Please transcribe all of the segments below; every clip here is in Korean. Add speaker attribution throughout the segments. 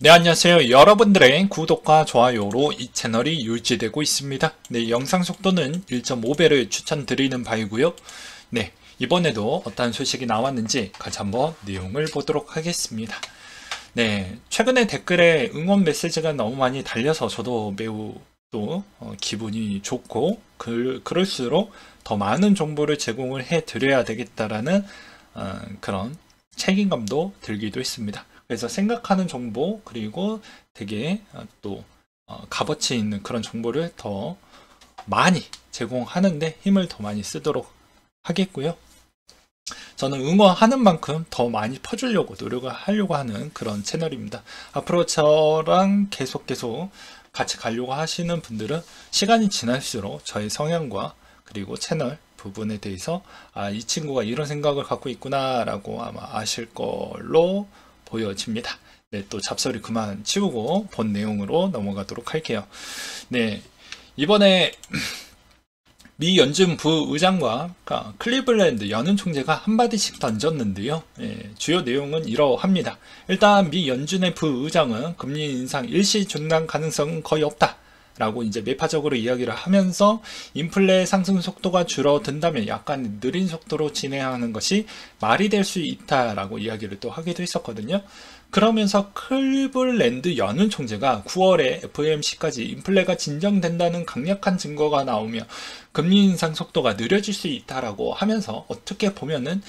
Speaker 1: 네, 안녕하세요. 여러분들의 구독과 좋아요로 이 채널이 유지되고 있습니다. 네, 영상 속도는 1.5배를 추천드리는 바이고요. 네, 이번에도 어떤 소식이 나왔는지 같이 한번 내용을 보도록 하겠습니다. 네, 최근에 댓글에 응원 메시지가 너무 많이 달려서 저도 매우 또 기분이 좋고 그럴수록 더 많은 정보를 제공을 해 드려야 되겠다라는 그런 책임감도 들기도 했습니다. 그래서 생각하는 정보 그리고 되게 또 값어치 있는 그런 정보를 더 많이 제공하는데 힘을 더 많이 쓰도록 하겠고요. 저는 응원하는 만큼 더 많이 퍼주려고 노력을 하려고 하는 그런 채널입니다. 앞으로 저랑 계속 같이 가려고 하시는 분들은 시간이 지날수록 저의 성향과 그리고 채널 부분에 대해서 이 친구가 이런 생각을 갖고 있구나 라고 아마 아실 걸로 보여집니다. 네, 또 잡소리 그만 치우고 본 내용으로 넘어가도록 할게요. 네, 이번에 미 연준 부의장과 클리블랜드 연은 총재가 한마디씩 던졌는데요. 주요 내용은 이러합니다. 일단 미 연준의 부의장은 금리 인상 일시 중단 가능성은 거의 없다 라고 이제 매파적으로 이야기를 하면서 인플레 상승 속도가 줄어든다면 약간 느린 속도로 진행하는 것이 말이 될 수 있다라고 이야기를 또 하기도 했었거든요. 그러면서 클리블랜드 연은 총재가 9월에 FOMC까지 인플레가 진정된다는 강력한 증거가 나오며 금리 인상 속도가 느려질 수 있다라고 하면서 어떻게 보면은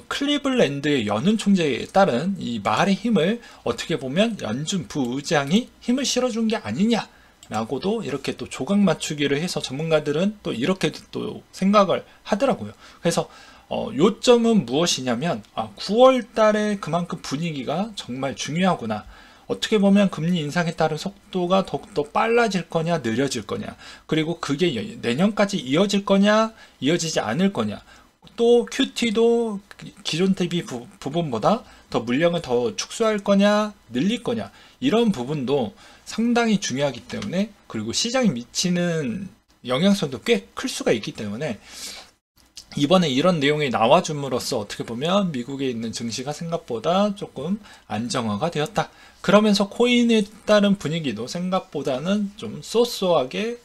Speaker 1: 클리블랜드의 연은 총재에 따른 이 말의 힘을 어떻게 보면 연준 부의장이 힘을 실어준 게 아니냐 라고도 이렇게 또 조각 맞추기를 해서 전문가들은 또 이렇게 또 생각을 하더라고요. 그래서 요점은 무엇이냐면 9월 달에 그만큼 분위기가 정말 중요하구나. 어떻게 보면 금리 인상에 따른 속도가 더욱더 빨라질 거냐 느려질 거냐, 그리고 그게 내년까지 이어질 거냐 이어지지 않을 거냐, 또 QT도 기존 대비 부분보다 더 물량을 더 축소할 거냐 늘릴 거냐, 이런 부분도 상당히 중요하기 때문에, 그리고 시장에 미치는 영향성도 꽤 클 수가 있기 때문에 이번에 이런 내용이 나와줌으로써 어떻게 보면 미국에 있는 증시가 생각보다 조금 안정화가 되었다. 그러면서 코인에 따른 분위기도 생각보다는 좀 쏘쏘하게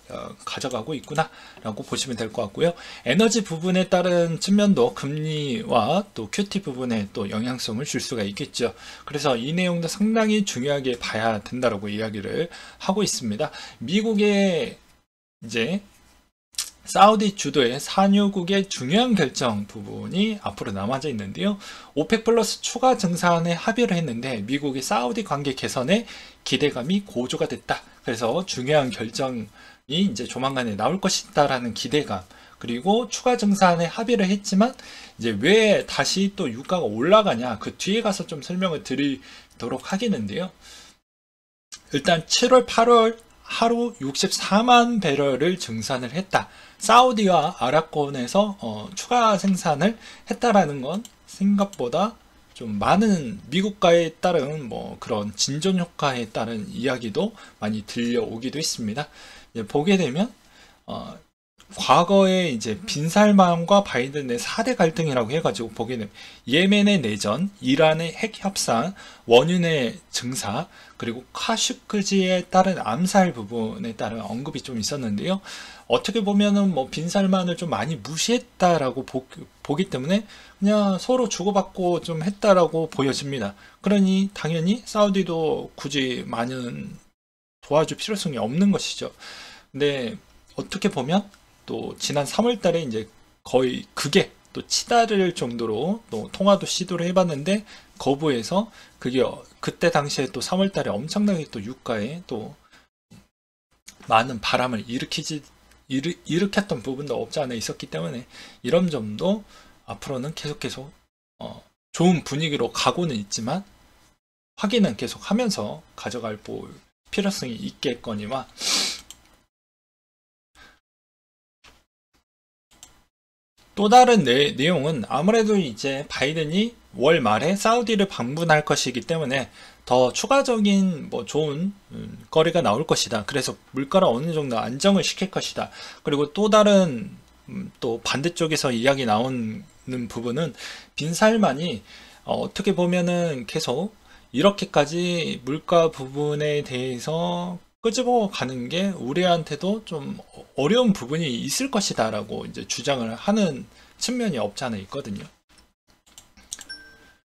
Speaker 1: 가져가고 있구나 라고 보시면 될 것 같고요. 에너지 부분에 따른 측면도 금리와 또 QT 부분에 또 영향성을 줄 수가 있겠죠. 그래서 이 내용도 상당히 중요하게 봐야 된다라고 이야기를 하고 있습니다. 미국의 이제 사우디 주도의 산유국의 중요한 결정 부분이 앞으로 남아져 있는데요. 오펙 플러스 추가 증산에 합의를 했는데 미국의 사우디 관계 개선에 기대감이 고조가 됐다. 그래서 중요한 결정이 이제 조만간에 나올 것이다라는 기대감, 그리고 추가 증산에 합의를 했지만 이제 왜 다시 또 유가가 올라가냐, 그 뒤에 가서 좀 설명을 드리도록 하겠는데요. 일단 7월 8월 하루 64만 배럴을 증산을 했다. 사우디와 아랍권에서 추가 생산을 했다라는 건 생각보다 좀 많은 미국가에 따른 뭐 그런 진전 효과에 따른 이야기도 많이 들려오기도 했습니다. 보게 되면 과거에 이제 빈살만과 바이든의 4대 갈등이라고 해가지고 보게 되면 예멘의 내전, 이란의 핵 협상, 원유의 증사, 그리고 카슈크지에 따른 암살 부분에 따른 언급이 좀 있었는데요. 어떻게 보면은 뭐 빈살만을 좀 많이 무시했다라고 보기 때문에 그냥 서로 주고받고 좀 했다라고 보여집니다. 그러니 당연히 사우디도 굳이 많은 도와줄 필요성이 없는 것이죠. 근데 어떻게 보면 또 지난 3월 달에 이제 거의 그게 또 치달을 정도로 또 통화도 시도를 해봤는데 거부해서, 그게 그때 당시에 또 3월 달에 엄청나게 또 유가에 또 많은 바람을 일으켰던 부분도 없지 않아 있었기 때문에 이런 점도 앞으로는 계속 좋은 분위기로 가고는 있지만 확인은 계속 하면서 가져갈 필요성이 있겠거니와, 또 다른 내용은 아무래도 이제 바이든이 월 말에 사우디를 방문할 것이기 때문에 더 추가적인 뭐 좋은 거래가 나올 것이다. 그래서 물가를 어느 정도 안정을 시킬 것이다. 그리고 또 다른 또 반대쪽에서 이야기 나오는 부분은 빈살만이 어떻게 보면은 계속 이렇게까지 물가 부분에 대해서 끄집어 가는 게 우리한테도 좀 어려운 부분이 있을 것이다 라고 이제 주장을 하는 측면이 없지 않아 있거든요.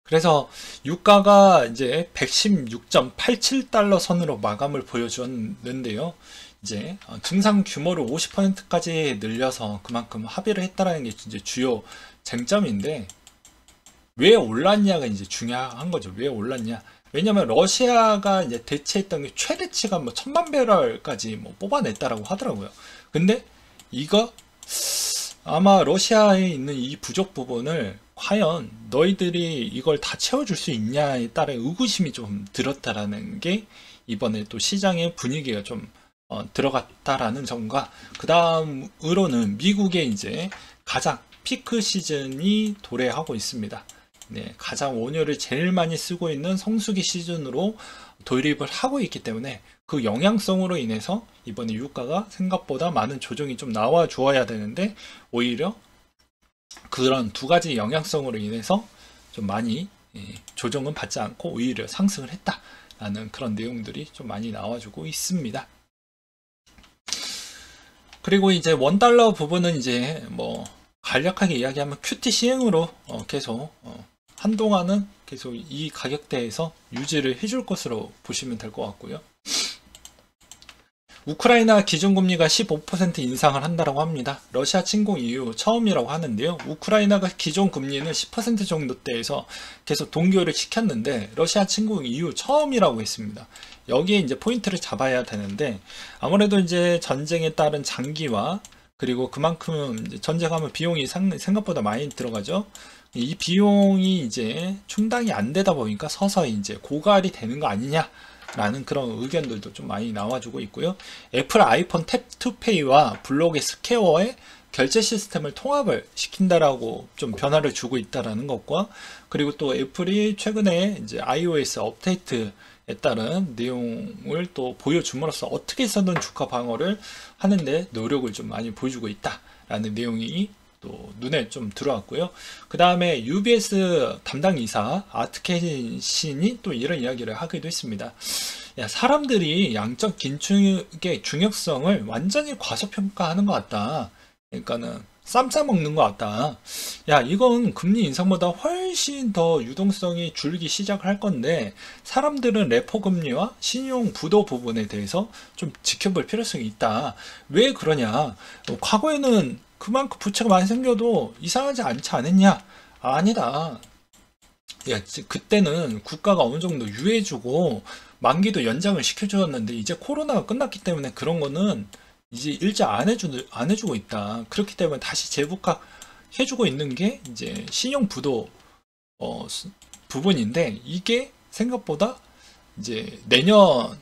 Speaker 1: 그래서 유가가 이제 116.87달러 선으로 마감을 보여주었는데요. 이제 증상 규모를 50%까지 늘려서 그만큼 합의를 했다라는 게 이제 주요 쟁점인데, 왜 올랐냐가 이제 중요한 거죠. 왜 올랐냐? 왜냐면 러시아가 이제 대체했던 게 최대치가 뭐 1000만 배럴까지 뭐 뽑아냈다라고 하더라고요. 근데 이거 아마 러시아에 있는 이 부족 부분을 과연 너희들이 이걸 다 채워줄 수 있냐에 따른 의구심이 좀 들었다라는 게 이번에 또 시장의 분위기가 좀 들어갔다라는 점과, 그 다음으로는 미국의 이제 가장 피크 시즌이 도래하고 있습니다. 네, 가장 원유를 제일 많이 쓰고 있는 성수기 시즌으로 돌입을 하고 있기 때문에 그 영향성으로 인해서 이번에 유가가 생각보다 많은 조정이 좀 나와 주어야 되는데, 오히려 그런 두 가지 영향성으로 인해서 좀 많이 조정은 받지 않고 오히려 상승을 했다라는 그런 내용들이 좀 많이 나와주고 있습니다. 그리고 이제 원달러 부분은 이제 뭐 간략하게 이야기하면 QT 시행으로 계속 한동안은 계속 이 가격대에서 유지를 해줄 것으로 보시면 될 것 같고요. 우크라이나 기준금리가 15% 인상을 한다고 합니다. 러시아 침공 이후 처음이라고 하는데요. 우크라이나가 기존 금리는 10% 정도대에서 계속 동결을 시켰는데 러시아 침공 이후 처음이라고 했습니다. 여기에 이제 포인트를 잡아야 되는데, 아무래도 이제 전쟁에 따른 장기화, 그리고 그만큼 이제 전쟁하면 비용이 생각보다 많이 들어가죠. 이 비용이 이제 충당이 안 되다 보니까 서서히 이제 고갈이 되는 거 아니냐 라는 그런 의견들도 좀 많이 나와주고 있고요. 애플 아이폰 탭2페이와 블록의 스퀘어의 결제 시스템을 통합을 시킨다라고 좀 변화를 주고 있다라는 것과, 그리고 또 애플이 최근에 이제 iOS 업데이트에 따른 내용을 또 보여줌으로써 어떻게 해서든 주가 방어를 하는데 노력을 좀 많이 보여주고 있다라는 내용이 또 눈에 좀 들어왔고요. 그 다음에 UBS 담당 이사 아트켄신이 또 이런 이야기를 하기도 했습니다. 야, 사람들이 양적 긴축의 중요성을 완전히 과소평가하는 것 같다. 그러니까는 쌈 싸먹는 것 같다. 야, 이건 금리 인상보다 훨씬 더 유동성이 줄기 시작을 할 건데, 사람들은 레포 금리와 신용 부도 부분에 대해서 좀 지켜볼 필요성이 있다. 왜 그러냐? 과거에는 그만큼 부채가 많이 생겨도 이상하지 않지 않았냐? 아니다. 야, 그때는 국가가 어느 정도 유예해주고 만기도 연장을 시켜주었는데, 이제 코로나가 끝났기 때문에 그런 거는 이제 일자 안 해주고 있다. 그렇기 때문에 다시 재복학 해주고 있는 게 이제 신용 부도 부분인데, 이게 생각보다 이제 내년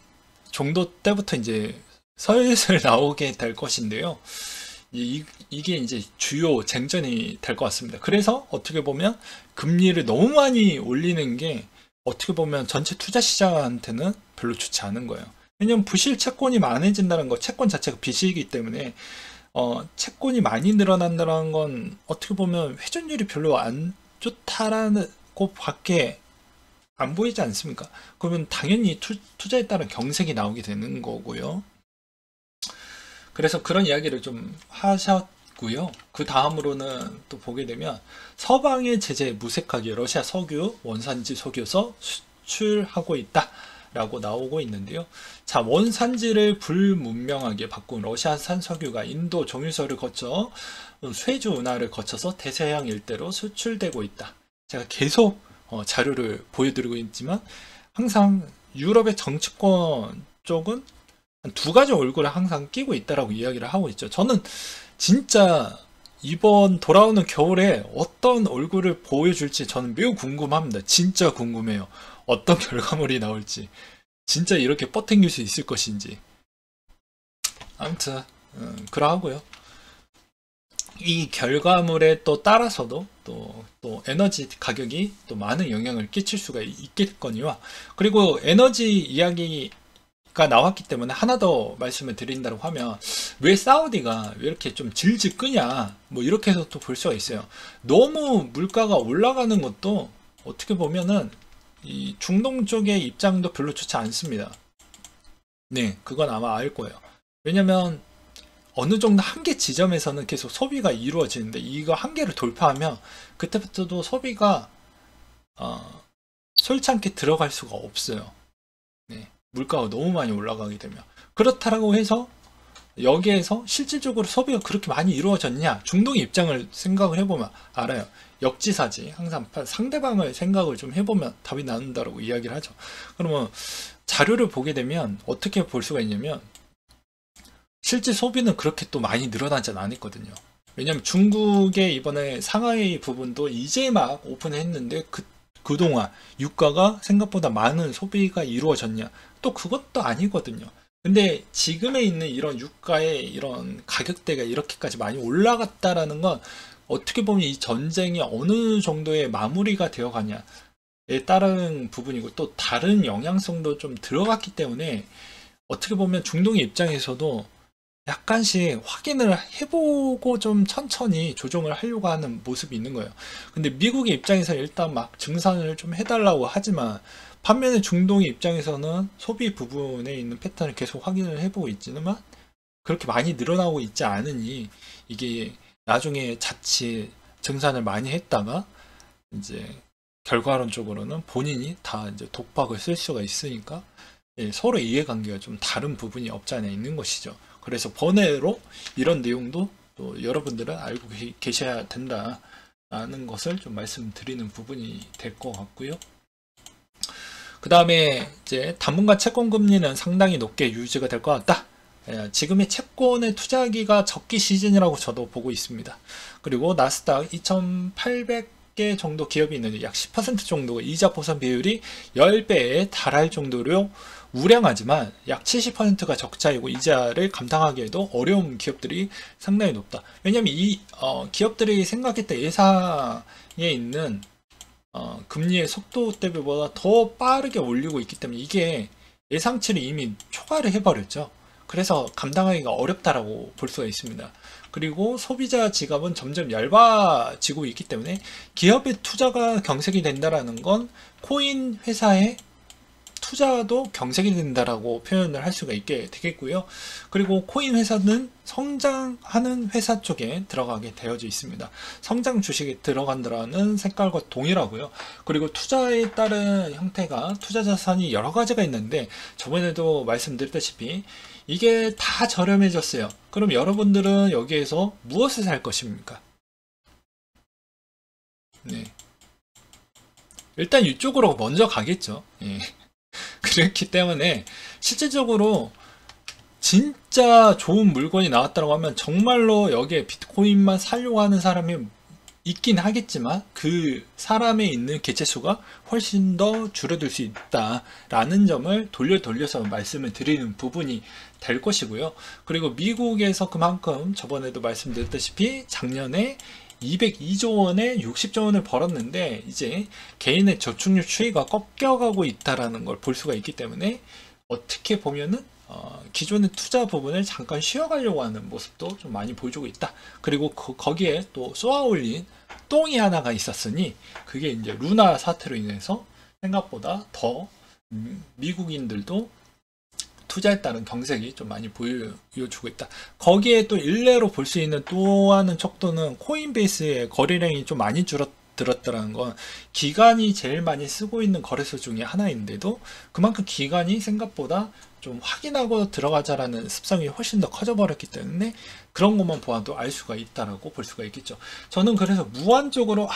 Speaker 1: 정도 때부터 이제 슬슬 나오게 될 것인데요. 이게 이제 주요 쟁점이 될 것 같습니다. 그래서 어떻게 보면 금리를 너무 많이 올리는 게 어떻게 보면 전체 투자 시장한테는 별로 좋지 않은 거예요. 왜냐면 부실 채권이 많아진다는 거, 채권 자체가 빚이기 때문에 채권이 많이 늘어난다는 건 어떻게 보면 회전율이 별로 안 좋다라는 것밖에 안 보이지 않습니까? 그러면 당연히 투자에 따른 경색이 나오게 되는 거고요. 그래서 그런 이야기를 좀 하셨고요. 그 다음으로는 또 보게 되면 서방의 제재에 무색하게 러시아 석유, 원산지 석유서 수출하고 있다 라고 나오고 있는데요. 자, 원산지를 불문명하게 바꾼 러시아산 석유가 인도 정유소를 거쳐 쇠주 운하를 거쳐서 대서양 일대로 수출되고 있다. 제가 계속 자료를 보여드리고 있지만 항상 유럽의 정치권 쪽은 두 가지 얼굴을 항상 끼고 있다라고 이야기를 하고 있죠. 저는 진짜 이번 돌아오는 겨울에 어떤 얼굴을 보여줄지 저는 매우 궁금합니다. 진짜 궁금해요. 어떤 결과물이 나올지, 진짜 이렇게 뻗당길 수 있을 것인지. 아무튼 그러하고요. 이 결과물에 또 따라서도 또 에너지 가격이 또 많은 영향을 끼칠 수가 있겠거니와, 그리고 에너지 이야기가 나왔기 때문에 하나 더 말씀을 드린다고 하면, 왜 사우디가 왜 이렇게 좀 질질 끄냐, 뭐 이렇게 해서 또 볼 수가 있어요. 너무 물가가 올라가는 것도 어떻게 보면은 이 중동 쪽의 입장도 별로 좋지 않습니다. 네, 그건 아마 알 거예요. 왜냐면 어느 정도 한계 지점에서는 계속 소비가 이루어지는데 이거 한계를 돌파하면 그때부터도 소비가 솔찬게 들어갈 수가 없어요. 네, 물가가 너무 많이 올라가게 되면. 그렇다고 해서 여기에서 실질적으로 소비가 그렇게 많이 이루어졌냐? 중동의 입장을 생각을 해보면 알아요. 역지사지. 항상 상대방을 생각을 좀 해보면 답이 나온다라고 이야기를 하죠. 그러면 자료를 보게 되면 어떻게 볼 수가 있냐면 실제 소비는 그렇게 또 많이 늘어나진 않았거든요. 왜냐면 중국의 이번에 상하이 부분도 이제 막 오픈했는데 그동안 유가가 생각보다 많은 소비가 이루어졌냐? 또 그것도 아니거든요. 근데 지금에 있는 이런 유가의 이런 가격대가 이렇게까지 많이 올라갔다라는 건 어떻게 보면 이 전쟁이 어느 정도의 마무리가 되어 가냐에 따른 부분이고 또 다른 영향성도 좀 들어갔기 때문에 어떻게 보면 중동의 입장에서도 약간씩 확인을 해보고 좀 천천히 조정을 하려고 하는 모습이 있는 거예요. 근데 미국의 입장에서 일단 막 증산을 좀 해달라고 하지만 반면에 중동의 입장에서는 소비 부분에 있는 패턴을 계속 확인을 해보고 있지만 그렇게 많이 늘어나고 있지 않으니 이게 나중에 자칫 증산을 많이 했다가 이제 결과론적으로는 본인이 다 이제 독박을 쓸 수가 있으니까 서로 이해관계가 좀 다른 부분이 없지 않아 있는 것이죠. 그래서 번외로 이런 내용도 또 여러분들은 알고 계셔야 된다라는 것을 좀 말씀드리는 부분이 될 것 같고요. 그 다음에 이제 당분간 채권 금리는 상당히 높게 유지가 될 것 같다. 지금의 채권의 투자하기가 적기 시즌이라고 저도 보고 있습니다. 그리고 나스닥 2,800개 정도 기업이 있는데 약 10% 정도 이자 보상 비율이 10배에 달할 정도로 우량하지만 약 70%가 적자이고 이자를 감당하기에도 어려운 기업들이 상당히 높다. 왜냐하면 이 기업들이 생각했던 예상에 있는 금리의 속도 대비보다 더 빠르게 올리고 있기 때문에 이게 예상치를 이미 초과를 해버렸죠. 그래서 감당하기가 어렵다라고 볼 수가 있습니다. 그리고 소비자 지갑은 점점 얇아지고 있기 때문에 기업의 투자가 경색이 된다라는 건 코인 회사의 투자도 경색이 된다라고 표현을 할 수가 있게 되겠고요. 그리고 코인 회사는 성장하는 회사 쪽에 들어가게 되어져 있습니다. 성장 주식에 들어간다는 색깔과 동일하고요. 그리고 투자에 따른 형태가 투자 자산이 여러 가지가 있는데 저번에도 말씀드렸다시피 이게 다 저렴해졌어요. 그럼 여러분들은 여기에서 무엇을 살 것입니까? 네. 일단 이쪽으로 먼저 가겠죠. 예. 그렇기 때문에 실질적으로 진짜 좋은 물건이 나왔다고 하면 정말로 여기에 비트코인만 사려고 하는 사람이 있긴 하겠지만 그 사람에 있는 개체수가 훨씬 더 줄어들 수 있다라는 점을 돌려서 말씀을 드리는 부분이 될 것이고요. 그리고 미국에서 그만큼 저번에도 말씀드렸다시피 작년에 202조 원에 60조 원을 벌었는데 이제 개인의 저축률 추이가 꺾여가고 있다라는 걸 볼 수가 있기 때문에 어떻게 보면은 기존의 투자 부분을 잠깐 쉬어가려고 하는 모습도 좀 많이 보여주고 있다. 그리고 거기에 또 쏘아올린 똥이 하나가 있었으니 그게 이제 루나 사태로 인해서 생각보다 더 미국인들도 투자에 따른 경색이 좀 많이 보여주고 있다. 거기에 또 일례로 볼 수 있는 또 하는 척도는 코인베이스의 거래량이 좀 많이 줄어들었다는 건 기관이 제일 많이 쓰고 있는 거래소 중에 하나인데도 그만큼 기관이 생각보다 좀 확인하고 들어가자라는 습성이 훨씬 더 커져버렸기 때문에 그런 것만 보아도 알 수가 있다라고 볼 수가 있겠죠. 저는 그래서 무한적으로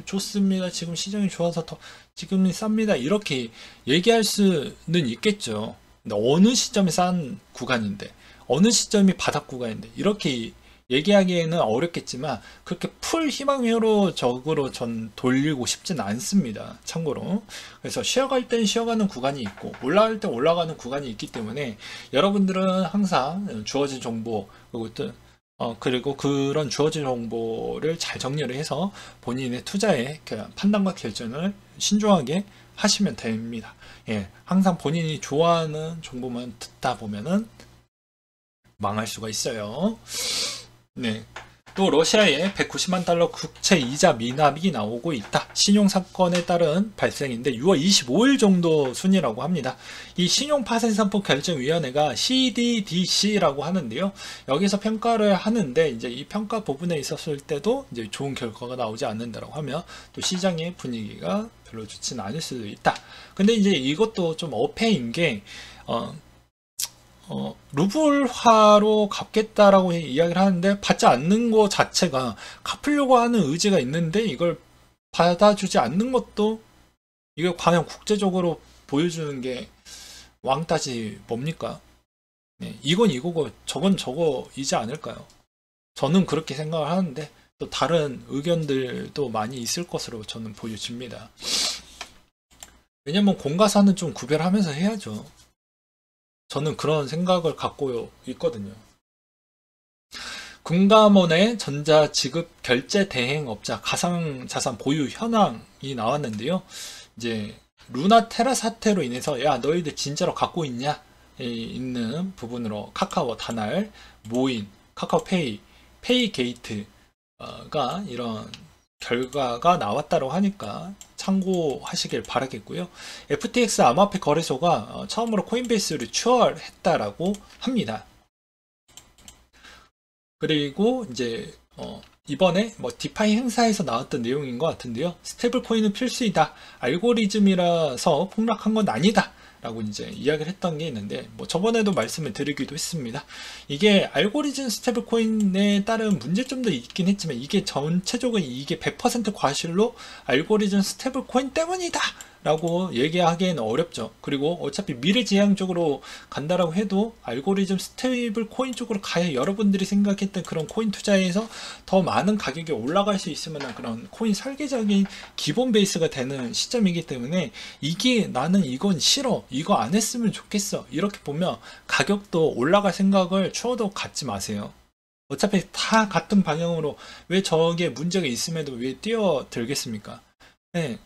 Speaker 1: 좋습니다. 지금 시장이 좋아서 더 지금이 쌉니다. 이렇게 얘기할 수는 있겠죠. 근데 어느 시점이 싼 구간인데 어느 시점이 바닥 구간인데 이렇게 얘기하기에는 어렵겠지만 그렇게 풀 희망회로 적으로 전 돌리고 싶진 않습니다. 참고로. 그래서 쉬어갈 땐 쉬어가는 구간이 있고 올라갈 땐 올라가는 구간이 있기 때문에 여러분들은 항상 주어진 정보 그리고 그런 주어진 정보를 잘 정리를 해서 본인의 투자의 판단과 결정을 신중하게 하시면 됩니다. 예, 항상 본인이 좋아하는 정보만 듣다 보면은 망할 수가 있어요. 네. 또 러시아에 190만 달러 국채 이자 미납이 나오고 있다. 신용사건에 따른 발생인데 6월 25일 정도 순이라고 합니다. 이 신용파생상품 결정위원회가 CDDC라고 하는데요. 여기서 평가를 하는데 이제 이 평가 부분에 있었을 때도 이제 좋은 결과가 나오지 않는다라고 하면 또 시장의 분위기가 별로 좋지는 않을 수도 있다. 근데 이제 이것도 좀 어폐인 게 루블화로 갚겠다라고 이야기를 하는데 받지 않는 것 자체가 갚으려고 하는 의지가 있는데 이걸 받아주지 않는 것도 이게 과연 국제적으로 보여주는 게 왕따지 뭡니까? 네, 이건 이거고 저건 저거이지 않을까요? 저는 그렇게 생각을 하는데 또 다른 의견들도 많이 있을 것으로 저는 보여집니다. 왜냐면 공과사는 좀 구별하면서 해야죠. 저는 그런 생각을 갖고 있거든요. 금감원의 전자지급 결제 대행업자 가상자산 보유 현황이 나왔는데요. 이제 루나 테라 사태로 인해서 야 너희들 진짜로 갖고 있냐? 있는 부분으로 카카오 다날, 모인, 카카오페이, 페이게이트가 이런 결과가 나왔다고 하니까 참고하시길 바라겠고요. FTX 암호화폐 거래소가 처음으로 코인베이스를 추월했다라고 합니다. 그리고 이제 이번에 뭐 디파이 행사에서 나왔던 내용인 것 같은데요. 스테이블 코인은 필수이다. 알고리즘이라서 폭락한 건 아니다. 라고 이제 이야기를 했던 게 있는데, 뭐 저번에도 말씀을 드리기도 했습니다. 이게 알고리즘 스테이블 코인에 따른 문제점도 있긴 했지만, 이게 전체적으로 이게 100% 과실로 알고리즘 스테이블 코인 때문이다! 라고 얘기하기에는 어렵죠. 그리고 어차피 미래지향적으로 간다라고 해도 알고리즘 스테이블 코인 쪽으로 가야 여러분들이 생각했던 그런 코인 투자에서 더 많은 가격이 올라갈 수 있을 만한 그런 코인 설계적인 기본 베이스가 되는 시점이기 때문에 이게 나는 이건 싫어, 이거 안 했으면 좋겠어, 이렇게 보면 가격도 올라갈 생각을 추워도 갖지 마세요. 어차피 다 같은 방향으로 왜 저게 문제가 있음에도 왜 뛰어들겠습니까? 네.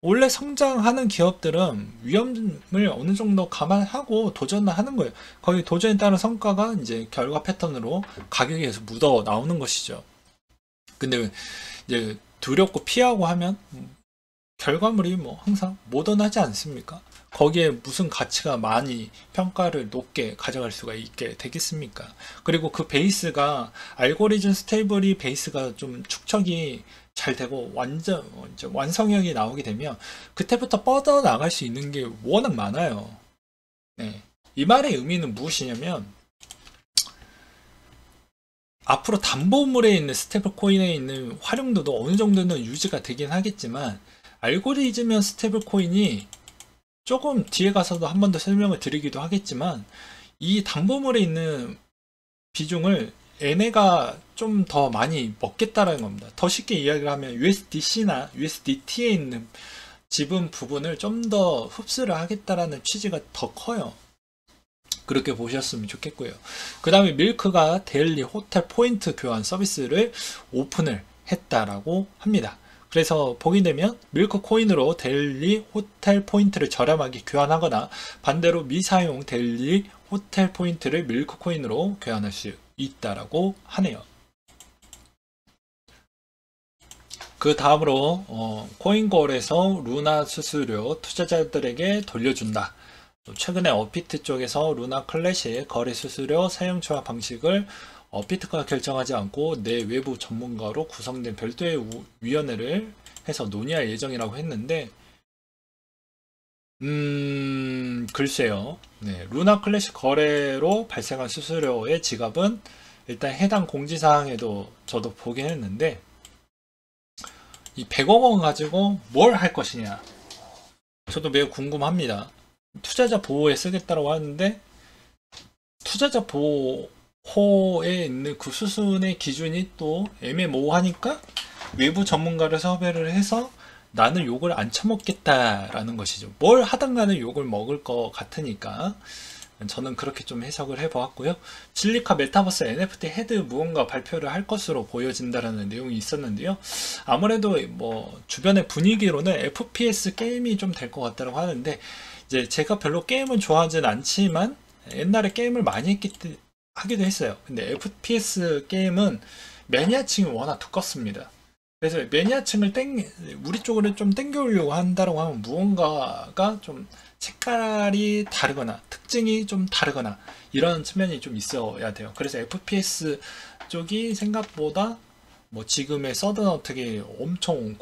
Speaker 1: 원래 성장하는 기업들은 위험을 어느 정도 감안하고 도전을 하는 거예요. 거기 도전에 따른 성과가 이제 결과 패턴으로 가격에서 묻어 나오는 것이죠. 근데 이제 두렵고 피하고 하면 결과물이 뭐 항상 모던하지 않습니까? 거기에 무슨 가치가 많이 평가를 높게 가져갈 수가 있게 되겠습니까? 그리고 그 베이스가 알고리즘 스테이블이 베이스가 좀 축적이 잘 되고 완전 완성형이 나오게 되면 그때부터 뻗어 나갈 수 있는 게 워낙 많아요. 네. 이 말의 의미는 무엇이냐면 앞으로 담보물에 있는 스테이블 코인에 있는 활용도도 어느 정도는 유지가 되긴 하겠지만 알고리즘형 스테이블 코인이 조금 뒤에 가서도 한 번 더 설명을 드리기도 하겠지만 이 담보물에 있는 비중을 얘네가 좀 더 많이 먹겠다라는 겁니다. 더 쉽게 이야기를 하면 USDC나 USDT에 있는 지분 부분을 좀 더 흡수를 하겠다라는 취지가 더 커요. 그렇게 보셨으면 좋겠고요. 그 다음에 밀크가 데일리 호텔 포인트 교환 서비스를 오픈을 했다라고 합니다. 그래서 보게 되면 밀크 코인으로 데일리 호텔 포인트를 저렴하게 교환하거나 반대로 미사용 데일리 호텔 포인트를 밀크 코인으로 교환할 수 있다라고 하네요. 그 다음으로 코인걸에서 루나 수수료 투자자들에게 돌려준다. 최근에 어피트 쪽에서 루나 클래식 거래 수수료 사용처와 방식을 어피트가 결정하지 않고 내 외부 전문가로 구성된 별도의 위원회를 해서 논의할 예정이라고 했는데 글쎄요. 네, 루나 클래식 거래로 발생한 수수료의 지갑은 일단 해당 공지사항에도 저도 보긴 했는데 이 100억 원 가지고 뭘 할 것이냐 저도 매우 궁금합니다. 투자자 보호에 쓰겠다고 하는데 투자자 보호에 있는 그 수순의 기준이 또 애매모호하니까 외부 전문가를 섭외를 해서 나는 욕을 안 처먹겠다라는 것이죠. 뭘 하든 간에 욕을 먹을 것 같으니까 저는 그렇게 좀 해석을 해보았고요. 진리카 메타버스 NFT 헤드 무언가 발표를 할 것으로 보여진다라는 내용이 있었는데요. 아무래도 뭐 주변의 분위기로는 FPS 게임이 좀 될 것 같다고 하는데 이제 제가 별로 게임은 좋아하진 않지만 옛날에 게임을 많이 하기도 했어요. 근데 FPS 게임은 매니아층이 워낙 두껍습니다. 그래서 매니아층을 우리 쪽으로 좀 땡겨오려고 한다고 하면 무언가가 좀 색깔이 다르거나 특징이 좀 다르거나 이런 측면이 좀 있어야 돼요. 그래서 FPS 쪽이 생각보다 뭐 지금의 서든어택이 엄청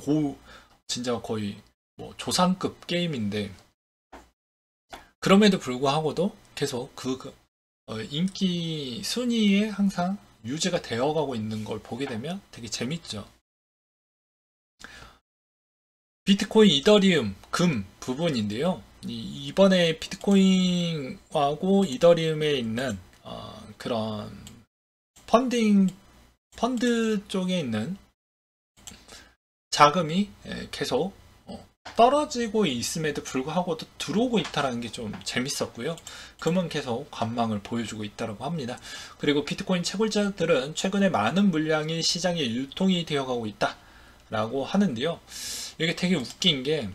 Speaker 1: 진짜 거의 뭐 조상급 게임인데, 그럼에도 불구하고도 계속 인기 순위에 항상 유지가 되어가고 있는 걸 보게 되면 되게 재밌죠. 비트코인, 이더리움, 금 부분인데요. 이번에 비트코인하고 이더리움에 있는 그런 펀드 쪽에 있는 자금이 계속 떨어지고 있음에도 불구하고도 들어오고 있다는 게 좀 재밌었고요. 금은 계속 관망을 보여주고 있다고 합니다. 그리고 비트코인 채굴자들은 최근에 많은 물량이 시장에 유통이 되어가고 있다라고 하는데요. 이게 되게 웃긴 게,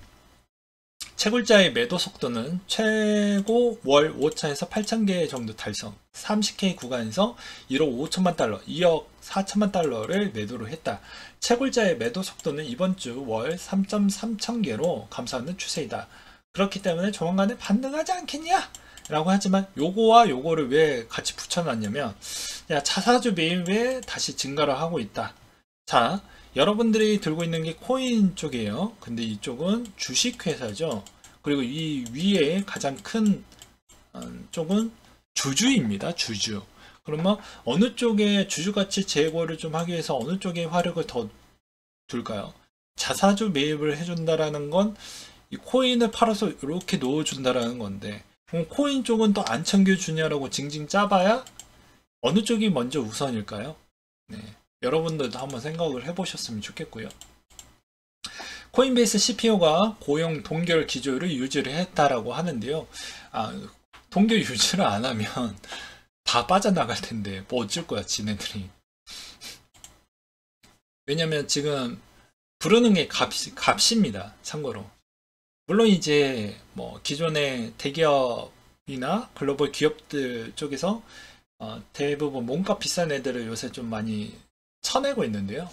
Speaker 1: 채굴자의 매도 속도는 최고 월 5천에서 8,000개 정도 달성, 30K 구간에서 1억 5천만 달러, 2억 4천만 달러를 매도를 했다. 채굴자의 매도 속도는 이번 주 월 3.3천 개로 감소하는 추세이다. 그렇기 때문에 조만간에 반등하지 않겠냐? 라고 하지만 요거와 요거를 왜 같이 붙여놨냐면, 자사주 매입에 다시 증가를 하고 있다. 자, 여러분들이 들고 있는 게 코인 쪽이에요. 근데 이쪽은 주식회사죠. 그리고 이 위에 가장 큰 쪽은 주주입니다. 주주. 그러면 어느 쪽에 주주가치 제고를 좀 하기 위해서 어느 쪽에 화력을 더 둘까요? 자사주 매입을 해준다라는 건 이 코인을 팔아서 이렇게 넣어준다라는 건데, 그럼 코인 쪽은 또 안 챙겨주냐라고 징징 짜봐야 어느 쪽이 먼저 우선일까요? 네. 여러분들도 한번 생각을 해보셨으면 좋겠고요. 코인베이스 CPO가 고용 동결 기조를 유지를 했다라고 하는데요. 동결 유지를 안 하면 다 빠져나갈 텐데 뭐 어쩔 거야 지네들이. 왜냐면 지금 부르는 게 값입니다. 참고로. 물론 이제 뭐 기존의 대기업이나 글로벌 기업들 쪽에서 대부분 몸값 비싼 애들을 요새 좀 많이 쳐내고 있는데요.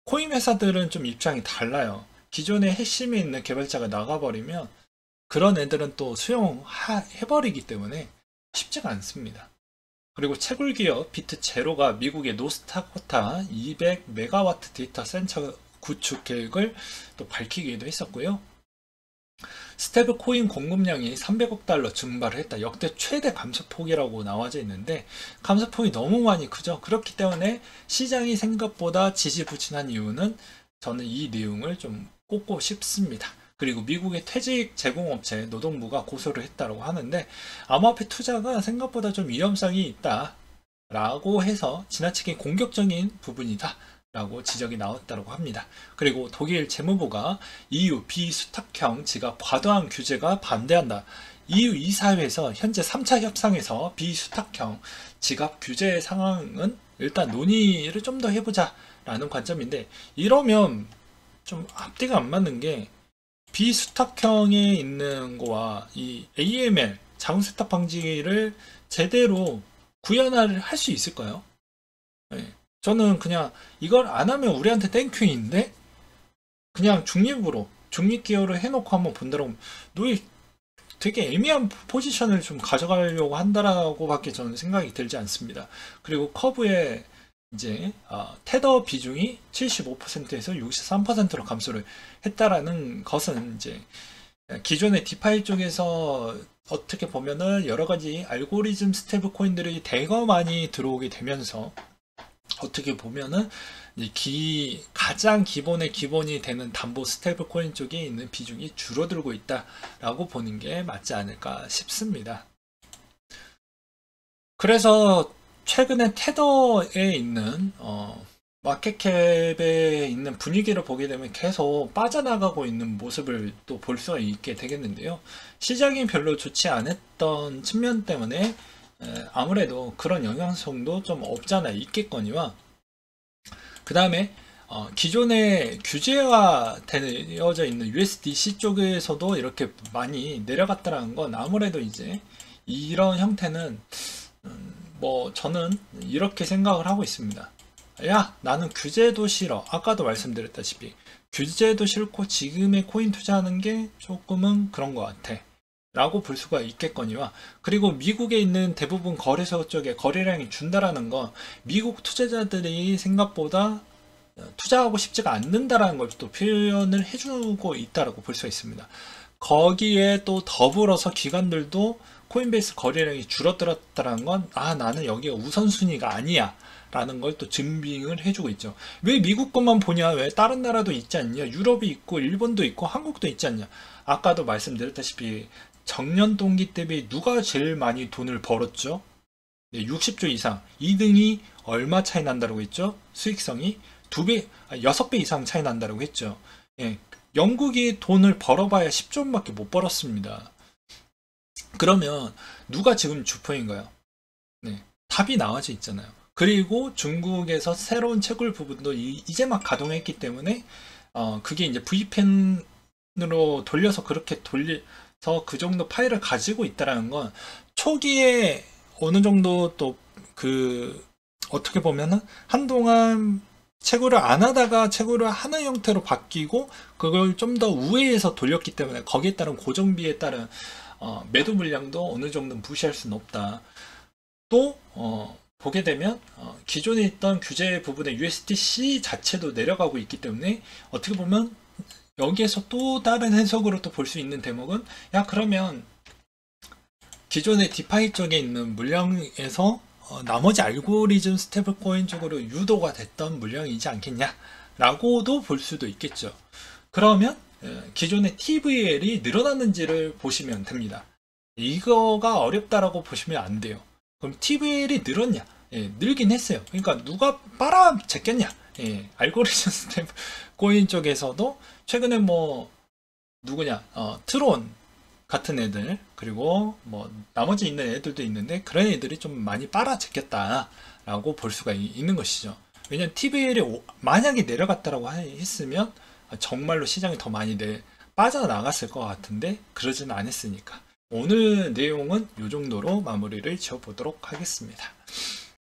Speaker 1: 코인 회사들은 좀 입장이 달라요. 기존의 핵심에 있는 개발자가 나가버리면 그런 애들은 또 수용해버리기 때문에 쉽지가 않습니다. 그리고 채굴 기업 비트 제로가 미국의 노스타코타 200메가와트 데이터 센터 구축 계획을 또 밝히기도 했었고요. 스테블 코인 공급량이 300억 달러 증발을 했다. 역대 최대 감소폭이라고 나와져 있는데, 감소폭이 너무 많이 크죠. 그렇기 때문에 시장이 생각보다 지지부진한 이유는 저는 이 내용을 좀 꼽고 싶습니다. 그리고 미국의 퇴직 제공업체 노동부가 고소를 했다고 하는데, 암호화폐 투자가 생각보다 좀 위험성이 있다라고 해서 지나치게 공격적인 부분이다 라고 지적이 나왔다고 합니다. 그리고 독일 재무부가 EU 비수탁형 지갑 과도한 규제가 반대한다. EU 이사회에서 현재 3차 협상에서 비수탁형 지갑 규제 상황은 일단 논의를 좀 더 해보자 라는 관점인데, 이러면 좀 앞뒤가 안 맞는 게, 비수탁형에 있는 거와 이 AML 자동세탁 방지를 제대로 구현을 할 수 있을까요? 네. 저는 그냥 이걸 안 하면 우리한테 땡큐인데, 그냥 중립기여를 해놓고 한번 본다라고, 너 되게 애매한 포지션을 좀 가져가려고 한다라고 밖에 저는 생각이 들지 않습니다. 그리고 커브에 이제 테더 비중이 75%에서 63%로 감소를 했다라는 것은, 이제 기존의 디파이 쪽에서 어떻게 보면은 여러 가지 알고리즘 스테이블 코인들이 대거 많이 들어오게 되면서, 어떻게 보면은 가장 기본이 되는 담보 스테이블 코인 쪽에 있는 비중이 줄어들고 있다라고 보는 게 맞지 않을까 싶습니다. 그래서 최근에 테더에 있는 마켓캡에 있는 분위기를 보게 되면 계속 빠져나가고 있는 모습을 또 볼 수 있게 되겠는데요. 시장이 별로 좋지 않았던 측면 때문에 아무래도 그런 영향성도 좀 없잖아 있겠거니와, 그 다음에 기존에 규제화 되어져 있는 USDC 쪽에서도 이렇게 많이 내려갔다는 건, 아무래도 이제 이런 형태는 뭐 저는 이렇게 생각을 하고 있습니다. 야, 나는 규제도 싫어. 아까도 말씀드렸다시피 규제도 싫고 지금의 코인 투자하는 게 조금은 그런 것 같아 라고 볼 수가 있겠거니와, 그리고 미국에 있는 대부분 거래소 쪽에 거래량이 준다라는 건 미국 투자자들이 생각보다 투자하고 싶지가 않는다라는 걸 또 표현을 해주고 있다라고 볼 수가 있습니다. 거기에 또 더불어서 기관들도 코인베이스 거래량이 줄어들었다는 건, 아, 나는 여기가 우선순위가 아니야 라는 걸 또 증빙을 해주고 있죠. 왜 미국 것만 보냐, 왜 다른 나라도 있지 않냐, 유럽이 있고 일본도 있고 한국도 있지 않냐. 아까도 말씀드렸다시피 정년 동기 대비 누가 제일 많이 돈을 벌었죠? 네, 60조 이상. 2등이 얼마 차이 난다고 했죠? 수익성이 2배, 6배 이상 차이 난다고 했죠. 예, 영국이 돈을 벌어봐야 10조 원밖에 못 벌었습니다. 그러면 누가 지금 주포인가요? 네, 답이 나와져 있잖아요. 그리고 중국에서 새로운 채굴 부분도 이제 막 가동했기 때문에 그게 이제 VPN으로 돌려서 그렇게 돌려서 그 정도 파일을 가지고 있다라는 건 초기에 어느 정도 또 어떻게 보면은 한동안 채굴을 안 하다가 채굴을 하는 형태로 바뀌고 그걸 좀 더 우회해서 돌렸기 때문에 거기에 따른 고정비에 따른 매도 물량도 어느 정도 무시할 수는 없다. 또 보게 되면 기존에 있던 규제 부분의 USDC 자체도 내려가고 있기 때문에 어떻게 보면 여기에서 또 다른 해석으로 또 볼 수 있는 대목은, 야, 그러면 기존의 디파이 쪽에 있는 물량에서 나머지 알고리즘 스테이블 코인 쪽으로 유도가 됐던 물량이지 않겠냐 라고도 볼 수도 있겠죠. 그러면 기존의 TVL이 늘어났는지를 보시면 됩니다. 이거가 어렵다라고 보시면 안 돼요. 그럼 TVL이 늘었냐? 예, 늘긴 했어요. 그러니까 누가 빨아 제꼈냐? 예, 알고리즘 스테이블 코인 쪽에서도 최근에 뭐 누구냐? 트론 같은 애들, 그리고 뭐 나머지 있는 애들도 있는데 그런 애들이 좀 많이 빨아 제꼈다라고 볼 수가 있는 것이죠. 왜냐면 TVL이 만약에 내려갔다라고 했으면 정말로 시장이 더 많이 빠져나갔을 것 같은데 그러지는 않았으니까. 오늘 내용은 이 정도로 마무리를 지어보도록 하겠습니다.